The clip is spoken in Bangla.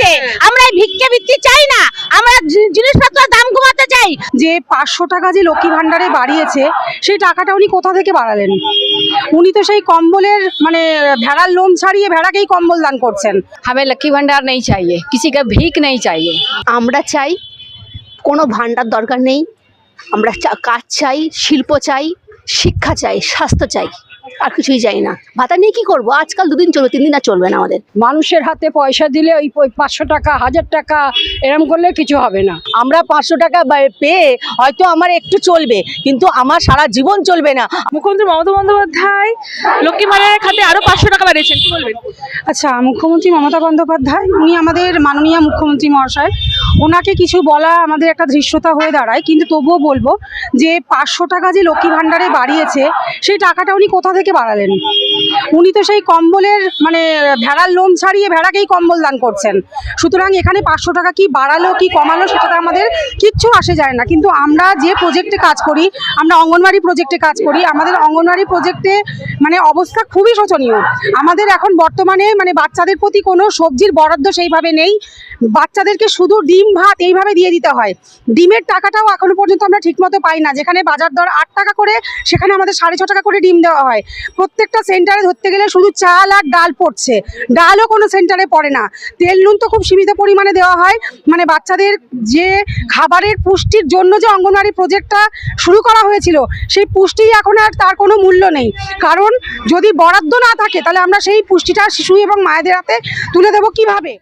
দিচ্ছে। আমরা এই ভিক্ষে বৃত্তি চাই না, আমরা জিনিসপত্রের দাম কমাতে চাই। যে 500 টাকা যে লক্ষ্মী ভান্ডারে বাড়িয়েছে সেই টাকাটা উনি কোথা থেকে বাড়ালেন? উনি তো সেই কম্বলের মানে ভেড়ার লোম ছাড়িয়ে ভেড়াকেই কম্বল দান করছেন। हमें लक्की भंडार नहीं चाहिए, किसी का भीख नहीं चाहिए। আমরা চাই কোনো ভান্ডার দরকার নেই, আমরা কাজ চাই, শিল্প চাই, শিক্ষা চাই, স্বাস্থ্য চাই, আর কিছুই চাই না। ভাতা নিয়ে কি করবো? আজকাল 2 দিন চলবে, 3 দিন আর চলবে না আমাদের। মানুষের হাতে পয়সা দিলে ওই 500 টাকা 1000 টাকা এরকম করলে কিছু হবে না। আমরা 500 টাকা পেয়ে হয়তো আমার একটু চলবে, কিন্তু আমার সারা জীবন চলবে না। মুখ্যমন্ত্রী মমতা বন্দ্যোপাধ্যায় লক্ষ্মী ভান্ডারের খাতে আরো 500 টাকা বাড়িয়েছেন, কি বলবেন? আচ্ছা, মুখ্যমন্ত্রী মমতা বন্দ্যোপাধ্যায় উনি আমাদের মাননীয় মুখ্যমন্ত্রী মহাশয়, ওনাকে কিছু বলা আমাদের একটা ধৃষ্টতা হয়ে দাঁড়ায়, কিন্তু তবুও বলবো যে 500 টাকা যে লক্ষ্মী ভান্ডারে বাড়িয়েছে সেই টাকাটা উনি কোথা থেকে বাড়ালেন? উনি তো সেই কম্বলের মানে ভেড়ার লোম ছাড়িয়ে ভেড়াকেই কম্বল দান করছেন। সুতরাং এখানে 500 টাকা কি বাড়ালো কি কমালো সেটাতে আমাদের কিচ্ছু আসে যায় না। কিন্তু আমরা যে প্রজেক্টে কাজ করি, আমরা অঙ্গনওয়াড়ি প্রজেক্টে কাজ করি, আমাদের অঙ্গনওয়াড়ি প্রজেক্টে মানে অবস্থা খুবই শোচনীয়। আমাদের এখন বর্তমানে মানে বাচ্চাদের প্রতি কোনো সবজির বরাদ্দ সেইভাবে নেই, বাচ্চাদেরকে শুধু ডিম ভাত এইভাবে দিয়ে দিতে হয়। ডিমের টাকাটাও এখনো পর্যন্ত আমরা ঠিকমতো পাই না। যেখানে বাজার দর 8 টাকা করে, সেখানে আমাদের 6.5 টাকা করে ডিম দেওয়া হয়। প্রত্যেকটা সেন্টারে ধরতে গেলে শুধু চাল আর ডাল পড়ছে, ডালও কোনো সেন্টারে পড়ে না। তেল নুন তো খুব সীমিত পরিমাণে দেওয়া হয়। মানে বাচ্চাদের যে খাবারের পুষ্টির জন্য যে অঙ্গনওয়াড়ি প্রজেক্টটা শুরু করা হয়েছিল, সেই পুষ্টি এখন আর তার কোনো মূল্য নেই। কারণ যদি বরাদ্দ না থাকে তাহলে আমরা সেই পুষ্টিটা শিশু এবং মায়েদের হাতে তুলে দেবো কিভাবে?